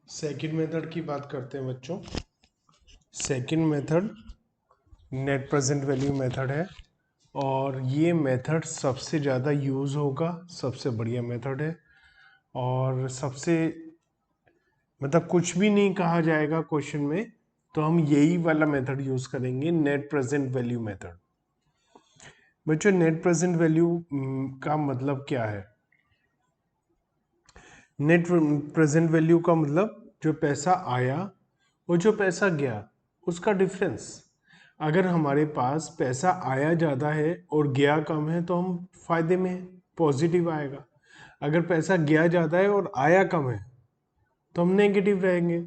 Second method की बात करते हैं बच्चों। Second method net present value method है और ये मेथड सबसे ज़्यादा यूज़ होगा, सबसे बढ़िया मेथड है और सबसे मतलब कुछ भी नहीं कहा जाएगा क्वेश्चन में तो हम यही वाला मेथड यूज़ करेंगे, नेट प्रेजेंट वैल्यू मेथड। बच्चों नेट प्रेजेंट वैल्यू का मतलब क्या है? नेट प्रेजेंट वैल्यू का मतलब जो पैसा आया और जो पैसा गया उसका डिफरेंस। अगर हमारे पास पैसा आया ज़्यादा है और गया कम है तो हम फायदे में हैं, पॉजिटिव आएगा। अगर पैसा गया ज़्यादा है और आया कम है तो हम नेगेटिव रहेंगे।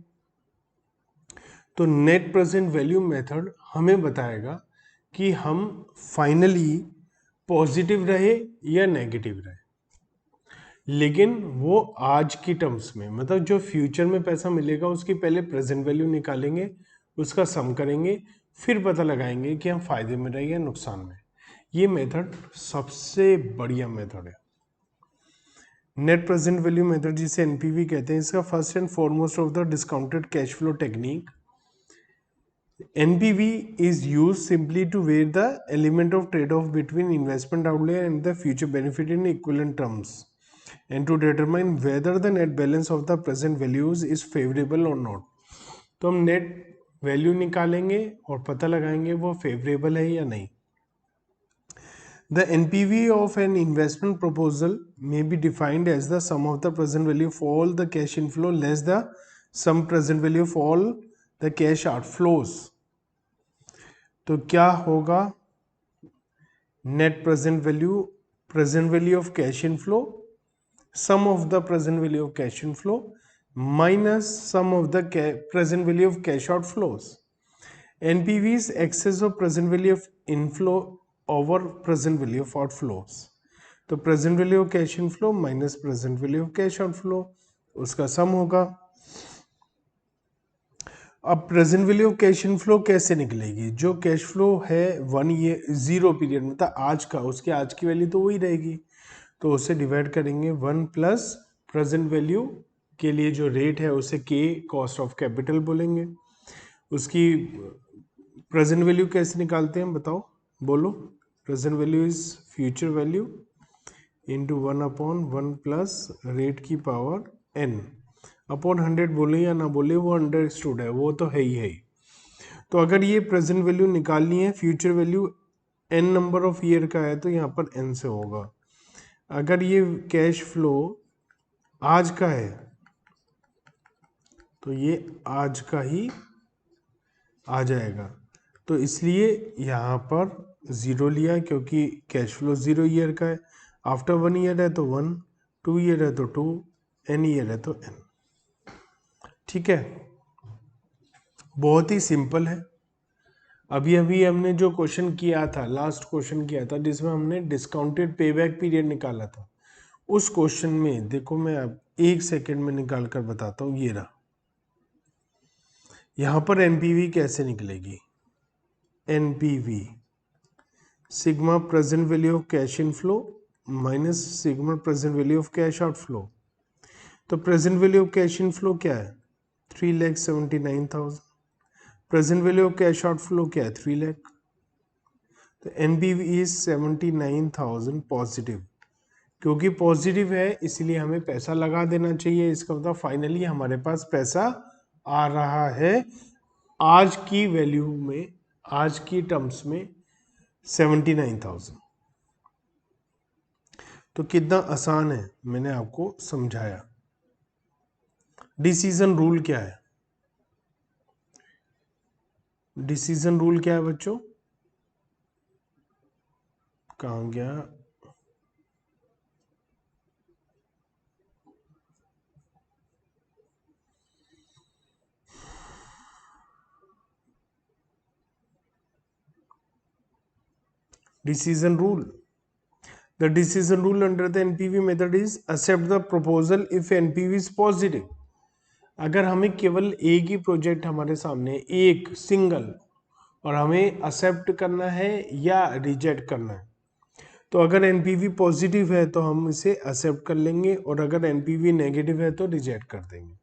तो नेट प्रेजेंट वैल्यू मेथड हमें बताएगा कि हम फाइनली पॉजिटिव रहे या नेगेटिव रहे, लेकिन वो आज की टर्म्स में, मतलब जो फ्यूचर में पैसा मिलेगा उसकी पहले प्रेजेंट वैल्यू निकालेंगे, उसका सम करेंगे, फिर पता लगाएंगे कि हम फायदे में रहे या नुकसान में। ये मेथड सबसे बढ़िया मेथड है, नेट प्रेजेंट वैल्यू मेथड, जिसे एनपीवी कहते हैं। इसका first and foremost of the discounted cash flow technique. NPV is used simply to weigh the element of trade-off between investment outlay and the future benefit in equivalent terms, and to determine whether the net balance of the present values is favorable or not. तो हम net value निकालेंगे और पता लगाएंगे वो favourable है या नहीं। The NPV of an investment proposal may be defined as the sum of the present value of all the cash inflow less the sum present value of all the cash outflows. तो क्या होगा? Net present value of cash inflow, sum of the present value of cash inflow minus sum of the present value of cash outflows. NPV is excess of present value of inflow over present value of outflows. तो present value of cash inflow minus present value of cash outflow, उसका sum होगा। अब present value of cash inflow कैसे निकलेगी? जो cash flow है 1 year 0 period मतलब आज का, उसके आज की वैल्यू तो वही रहेगी, तो उसे डिवाइड करेंगे 1 प्लस प्रेजेंट वैल्यू के लिए जो रेट है उसे के कॉस्ट ऑफ कैपिटल बोलेंगे। उसकी प्रेजेंट वैल्यू कैसे निकालते हैं बताओ, बोलो। Present value is future value into 1/1 plus rate की पावर n अपॉन 100 बोले या ना बोले वो अंडरस्टूड है, वो तो है ही है। तो अगर ये प्रेजेंट वैल्यू निकालनी है, future value n number of year का है तो यहाँ पर n से होगा। अगर ये कैश फ्लो आज का है तो ये आज का ही आ जाएगा, तो इसलिए यहाँ पर 0 लिया क्योंकि कैश फ्लो 0 ईयर का है। आफ्टर 1 ईयर है तो 1, 2 ईयर है तो 2, n ईयर है तो n। ठीक है, बहुत ही सिंपल है। अभी अभी हमने जो क्वेश्चन किया था, लास्ट क्वेश्चन किया था जिसमें हमने डिस्काउंटेड पेबैक पीरियड निकाला था, उस क्वेश्चन में देखो मैं अब 1 सेकेंड में निकाल कर बताता हूँ। ये रहा, यहाँ पर एनपीवी कैसे निकलेगी? NPV sigma present value of cash inflow minus sigma present value of cash outflow. तो present value of cash inflow क्या है? 3,79,000। Present value of cash outflow क्या है? 3 लाख। तो एनपीवी इज 79,000 पॉजिटिव। क्योंकि पॉजिटिव है इसलिए हमें पैसा लगा देना चाहिए। इसका मतलब फाइनली हमारे पास पैसा आ रहा है आज की वैल्यू में, आज की टर्म्स में 79,000। तो कितना आसान है, मैंने आपको समझाया। डिसीजन रूल क्या है? डिसीजन रूल क्या है बच्चों? कहाँ गया? Decision rule. The decision rule under the NPV method is accept the proposal if NPV is positive. अगर हमें केवल एक ही प्रोजेक्ट हमारे सामने, एक सिंगल, और हमें एक्सेप्ट करना है या रिजेक्ट करना है, तो अगर एनपीवी पॉजिटिव है तो हम इसे एक्सेप्ट कर लेंगे और अगर एनपीवी नेगेटिव है तो रिजेक्ट कर देंगे।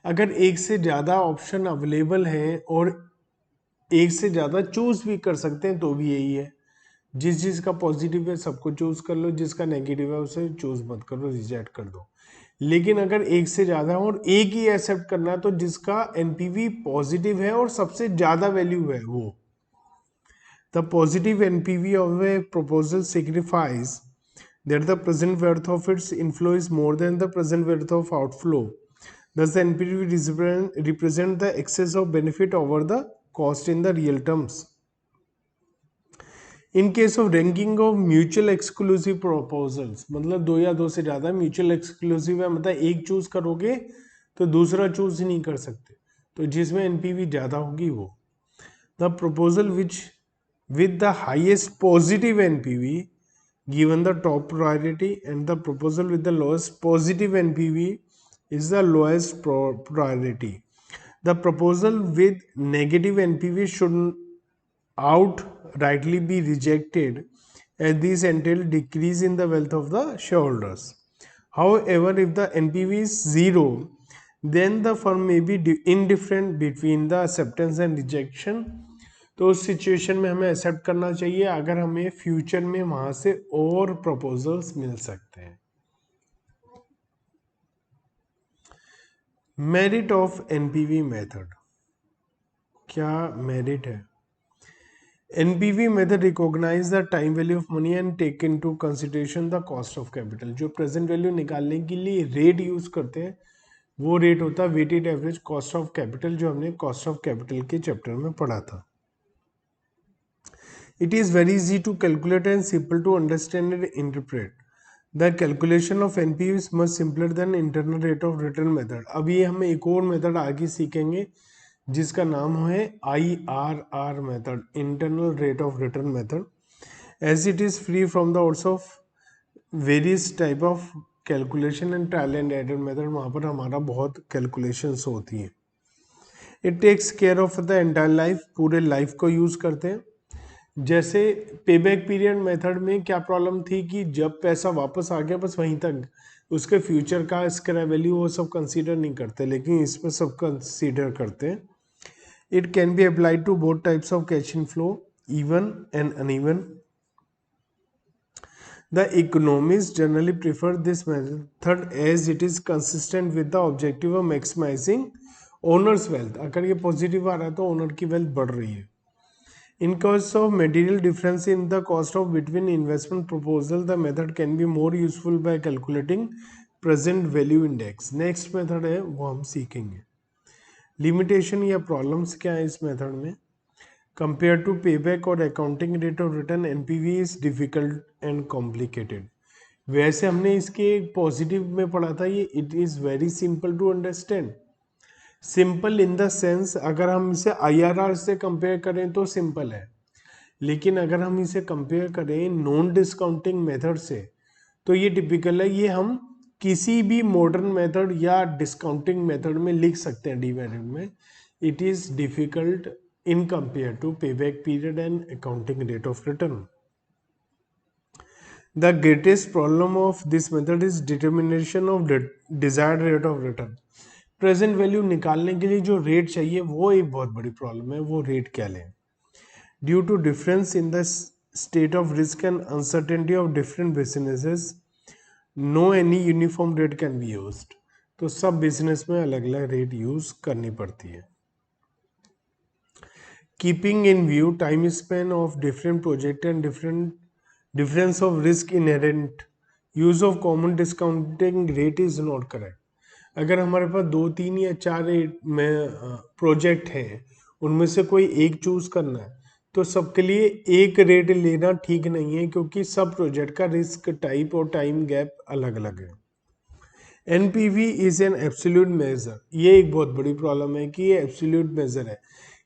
अगर एक से ज़्यादा ऑप्शन अवेलेबल हैं और एक से ज़्यादा चूज भी कर सकते हैं तो भी यही है, जिस चीज़ का पॉजिटिव है सबको चूज कर लो, जिसका नेगेटिव है उसे चूज मत करो, रिजेक्ट कर दो। लेकिन अगर एक से ज़्यादा और एक ही एक्सेप्ट करना है तो जिसका एनपीवी पॉजिटिव है और सबसे ज़्यादा वैल्यू है वो। The positive NPV of A proposal signifies that the present worth of its inflow is more than the present worth of outflow. Thus, the NPV represent the excess of benefit over the cost in the real terms. In case of ranking of mutual exclusive proposals, मतलब दो या दो से ज़्यादा mutual exclusive है, मतलब एक choose करोगे तो दूसरा चूज नहीं कर सकते, तो जिसमें एनपीवी ज़्यादा होगी वो। The proposal which with the highest positive NPV given the top priority, and the proposal with the lowest positive NPV is the lowest priority. The proposal with negative NPV should outrightly be rejected as these entail decrease in the wealth of the shareholders. However, if the NPV is zero, then the firm may be indifferent between the acceptance and rejection. तो उस situation में हमें accept करना चाहिए अगर हमें future में वहां से और प्रपोजल्स मिल सकते हैं। मेरिट ऑफ एनपीवी मेथड, क्या मेरिट है? NPV method recognise the time value of money and take into consideration the cost of capital. जो प्रेजेंट वैल्यू निकालने के लिए रेट यूज करते हैं वो रेट होता है weighted average cost of capital, जो हमने कॉस्ट ऑफ कैपिटल के चैप्टर में पढ़ा था। It is very easy to calculate and simple to understand and interpret. The calculation of NPV is much simpler than internal rate of return method. अब ये हम एक और मेथड आगे सीखेंगे जिसका नाम है IRR method, internal rate of return method, as it is free from the odds of various type of calculation and trial and error method. वहाँ पर हमारा बहुत calculations होती हैं। It takes care of the entire life, पूरे life को use करते हैं। जैसे पेबैक पीरियड मेथड में क्या प्रॉब्लम थी कि जब पैसा वापस आ गया बस वहीं तक, उसके फ्यूचर का इसका वैल्यू वो सब कंसीडर नहीं करते, लेकिन इसमें सब कंसीडर करते हैं। It can be applied to both types of cash in flow, even and uneven. The economist generally prefer this method as it is consistent with the objective of maximising owners wealth. अगर ये positive आ रहा है तो owner की wealth बढ़ रही है। In case of material difference in the cost of between investment proposal, the method can be more useful by calculating present value index. Next method है वो हम सीखेंगे। Limitation या problems क्या है इस method में? Compared to payback और accounting rate of return, NPV is difficult and complicated. वैसे हमने इसके पॉजिटिव में पढ़ा था, ये it is very simple to understand. Simple in the sense अगर हम इसे IRR से कंपेयर करें तो सिंपल है, लेकिन अगर हम इसे कंपेयर करें नॉन डिस्काउंटिंग मेथड से तो ये टिपिकल है। ये हम किसी भी मॉडर्न मेथड या डिस्काउंटिंग मेथड में लिख सकते हैं डिवाइडेड में। It is difficult in compare to payback period and accounting rate of return. The greatest problem of this method is determination of desired rate of return. Present value निकालने के लिए जो rate चाहिए वो एक बहुत बड़ी प्रॉब्लम है, वो रेट क्या लें। Due to difference in the state of risk and uncertainty of different businesses, no any uniform rate can be used. तो सब बिजनेस में अलग अलग रेट यूज करनी पड़ती है। Keeping in view time span of different project and difference of risk inherent, use of common discounting rate is not correct. अगर हमारे पास 2, 3 या 4 में प्रोजेक्ट हैं, उनमें से कोई एक चूज करना है तो सबके लिए एक रेट लेना ठीक नहीं है, क्योंकि सब प्रोजेक्ट का रिस्क टाइप और टाइम गैप अलग अलग है। NPV is an absolute major, ये एक बहुत बड़ी प्रॉब्लम है कि ये एब्सोल्यूट मेजर है,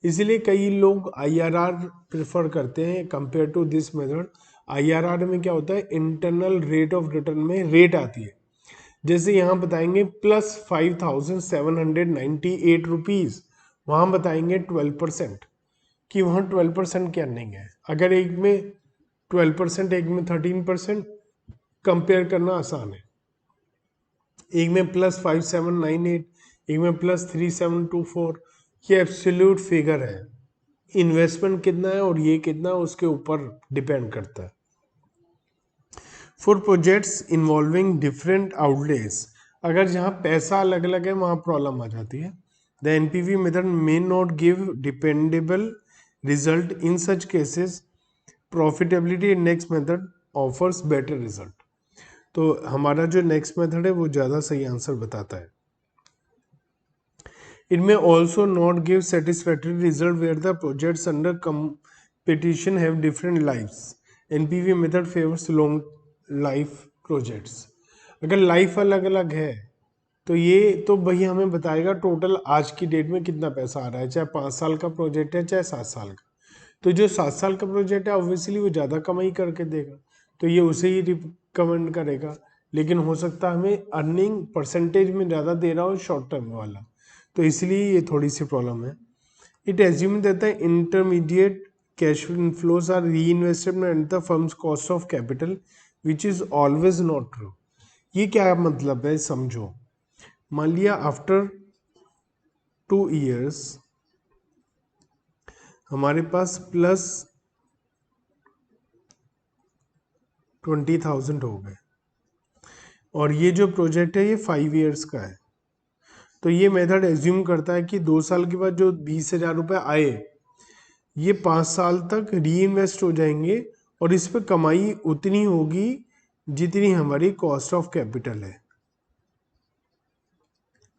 इसलिए कई लोग IRR प्रेफर करते हैं compare to this method. IRR में क्या होता है, इंटरनल रेट ऑफ रिटर्न में रेट आती है। जैसे यहाँ बताएंगे +5,798 रुपीज, वहां बताएंगे 12%, कि वहां 12% क्या नहीं है। अगर एक में 12% एक में 13%, कंपेयर करना आसान है। एक में +5798 एक में +3724, ये एब्सोल्यूट फिगर है। इन्वेस्टमेंट कितना है और ये कितना, उसके ऊपर डिपेंड करता है। फॉर प्रोजेक्ट्स इन्वॉल्विंग डिफरेंट आउटलेस, अगर जहाँ पैसा अलग अलग है वहाँ प्रॉब्लम आ जाती है। The NPV method may not give dependable result, in such cases profitability index method offers better result. तो हमारा जो नेक्स्ट मेथड है वो ज़्यादा सही आंसर बताता है। It may also not give satisfactory result where the projects under competition have different lives. NPV method favors long life projects. अगर लाइफ अलग अलग है तो ये तो वही हमें बताएगा टोटल आज की डेट में कितना पैसा आ रहा है, चाहे 5 साल का प्रोजेक्ट है चाहे 7 साल का। तो जो 7 साल का प्रोजेक्ट है ऑब्वियसली वो ज़्यादा कमाई करके देगा, तो ये उसे ही रिकमेंड करेगा। लेकिन हो सकता है हमें अर्निंग परसेंटेज में ज़्यादा दे रहा हो शॉर्ट टर्म वाला, तो इसलिए ये थोड़ी सी प्रॉब्लम है। It assume that the intermediate cash inflows are reinvested at the firm's cost of capital which is always not true. ये क्या मतलब है समझो। मान लिया आफ्टर 2 years हमारे पास +20,000 हो गए और ये जो प्रोजेक्ट है ये 5 years का है। तो ये मेथड एज्यूम करता है कि 2 साल के बाद जो 20,000 रुपये आए ये 5 साल तक री इन्वेस्ट हो जाएंगे और इस पर कमाई उतनी होगी जितनी हमारी कॉस्ट ऑफ कैपिटल है।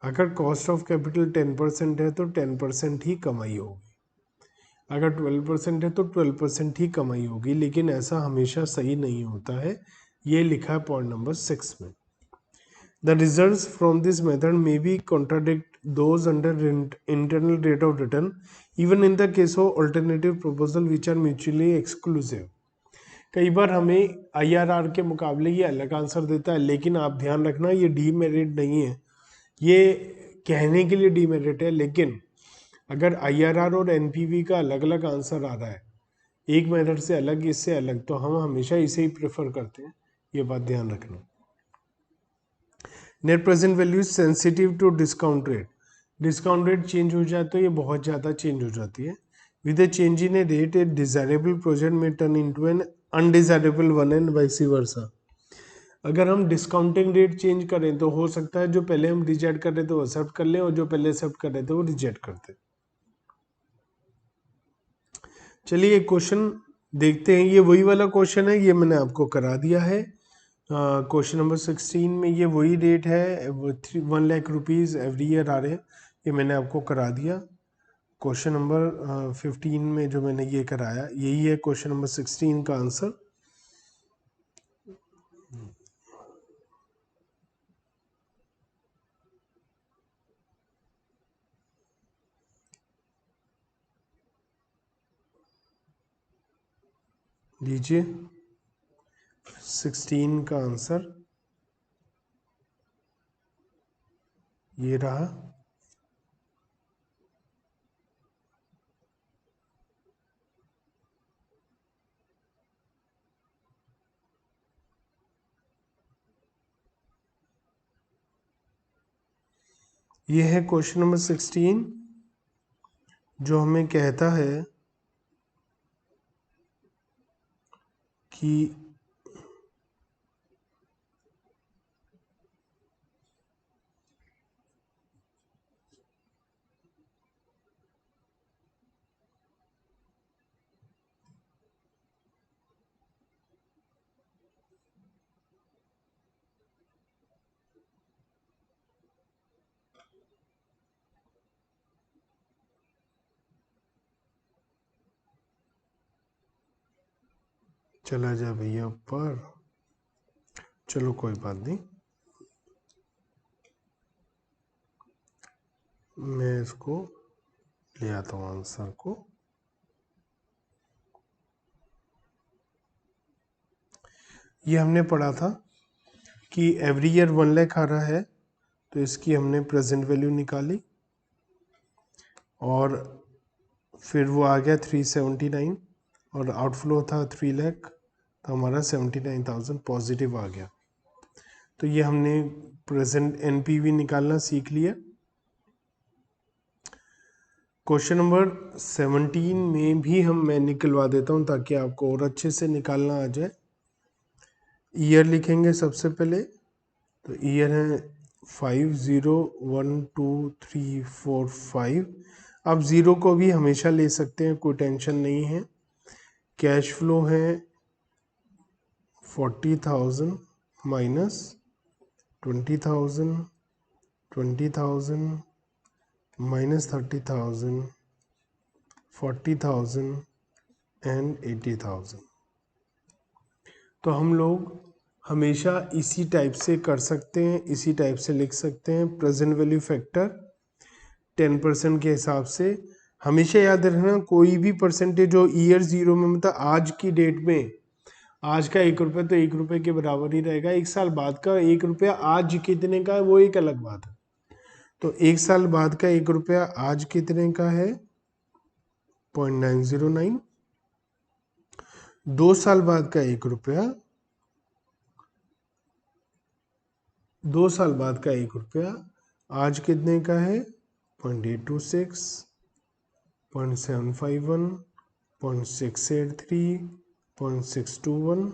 अगर कॉस्ट ऑफ कैपिटल 10% है तो 10% ही कमाई होगी, अगर 12% है तो 12% ही कमाई होगी। लेकिन ऐसा हमेशा सही नहीं होता है, ये लिखा है पॉइंट नंबर 6 में। The results from this method may be contradict those under internal rate of return even in the case of alternative proposal which are mutually exclusive. कई बार हमें IRR के मुकाबले ये अलग आंसर देता है, लेकिन आप ध्यान रखना ये डीमेरिट नहीं है, ये कहने के लिए डीमेरिट है। लेकिन अगर IRR और NPV का अलग अलग आंसर आ रहा है, एक मेथड से अलग इससे अलग, तो हम हमेशा इसे ही प्रेफर करते हैं, ये बात ध्यान रखना। Net present value sensitive to discount rate, discount rate change हो जाए तो ये बहुत ज़्यादा चेंज हो जाती है। With a change in a rate a desirable project में turn into an undesirable one and vice versa. अगर हम डिस्काउंटिंग रेट चेंज करें तो हो सकता है जो पहले हम रिजेक्ट कर रहे थे वो एक्सेप्ट कर लें और जो पहले एक्सेप्ट कर रहे थे वो रिजेक्ट करते। चलिए एक क्वेश्चन देखते हैं, ये वही वाला क्वेश्चन है, ये मैंने आपको करा दिया है। क्वेश्चन नंबर 16 में ये वही रेट है, 1 लाख रुपीज़ एवरी ईयर आ रहे हैं, ये मैंने आपको करा दिया। क्वेश्चन नंबर 15 में जो मैंने ये कराया यही है क्वेश्चन नंबर 16 का आंसर। लीजिए 16 का आंसर ये रहा। ये है क्वेश्चन नंबर 16 जो हमें कहता है कि चला जा भैया ऊपर, चलो कोई बात नहीं, मैं इसको ले आता हूँ आंसर को। ये हमने पढ़ा था कि एवरी ईयर 1 लाख आ रहा है, तो इसकी हमने प्रेजेंट वैल्यू निकाली और फिर वो आ गया 379 और आउटफ्लो था 3 लाख, तो हमारा 79,000 पॉजिटिव आ गया। तो ये हमने प्रेजेंट NPV निकालना सीख लिया। क्वेश्चन नंबर 17 में भी मैं निकलवा देता हूँ ताकि आपको और अच्छे से निकालना आ जाए। ईयर लिखेंगे सबसे पहले, तो ईयर है 5 0 1 2 3 4 5। आप ज़ीरो को भी हमेशा ले सकते हैं, कोई टेंशन नहीं है। कैश फ्लो है 40,000 माइनस 20,000, 20,000 माइनस 30,000, 40,000 एंड 80,000। तो हम लोग हमेशा इसी टाइप से कर सकते हैं, इसी टाइप से लिख सकते हैं। प्रेजेंट वैल्यू फैक्टर 10% के हिसाब से हमेशा याद रखना, कोई भी परसेंटेज हो ईयर जीरो में, मतलब आज की डेट में आज का 1 रुपये तो 1 रुपये के बराबर ही रहेगा। 1 साल बाद का 1 रुपया आज कितने का है वो एक अलग बात है। तो 1 साल बाद का 1 रुपया आज कितने का है 0.909। 2 साल बाद का 1 रुपया, 2 साल बाद का 1 रुपया आज कितने का है 0.826, 0.751, 0.683, 0.621।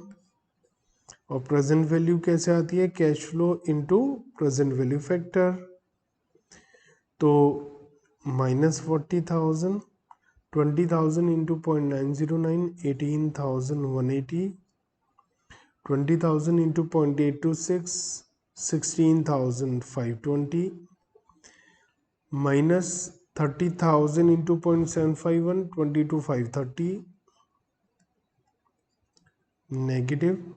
और प्रेजेंट वैल्यू कैसे आती है, cash flow into present value factor. तो -40,000, 20,000 into 0.909 18,180, 20,000 into 0.826 16,520, minus 30,000 into 0.751 22,530, negative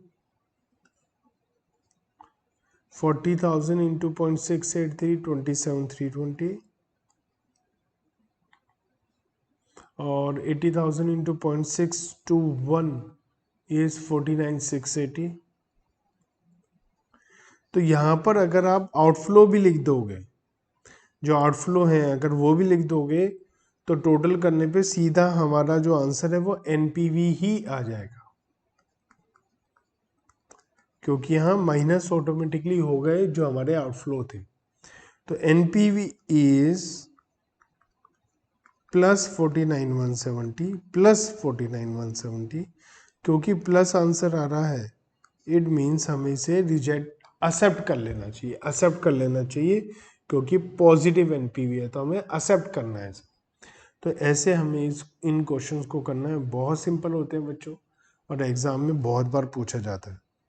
40,000 into 0.683 27,320, और 80,000 इंटू 0.621 इज 49,680। तो यहाँ पर अगर आप आउटफ्लो भी लिख दोगे, जो आउटफ्लो है अगर वो भी लिख दोगे, तो टोटल करने पे सीधा हमारा जो आंसर है वो एनपीवी ही आ जाएगा, क्योंकि यहाँ माइनस ऑटोमेटिकली हो गए जो हमारे आउटफ्लो थे। तो एनपीवी इज प्लस 49,170 प्लस 49,170। क्योंकि प्लस आंसर आ रहा है, इट मीन्स हमें इसे रिजेक्ट एक्सेप्ट कर लेना चाहिए, एक्सेप्ट कर लेना चाहिए, क्योंकि पॉजिटिव एनपीवी है तो हमें एक्सेप्ट करना है। तो ऐसे हमें इन क्वेश्चंस को करना है, बहुत सिंपल होते हैं बच्चों, और एग्जाम में बहुत बार पूछा जाता है।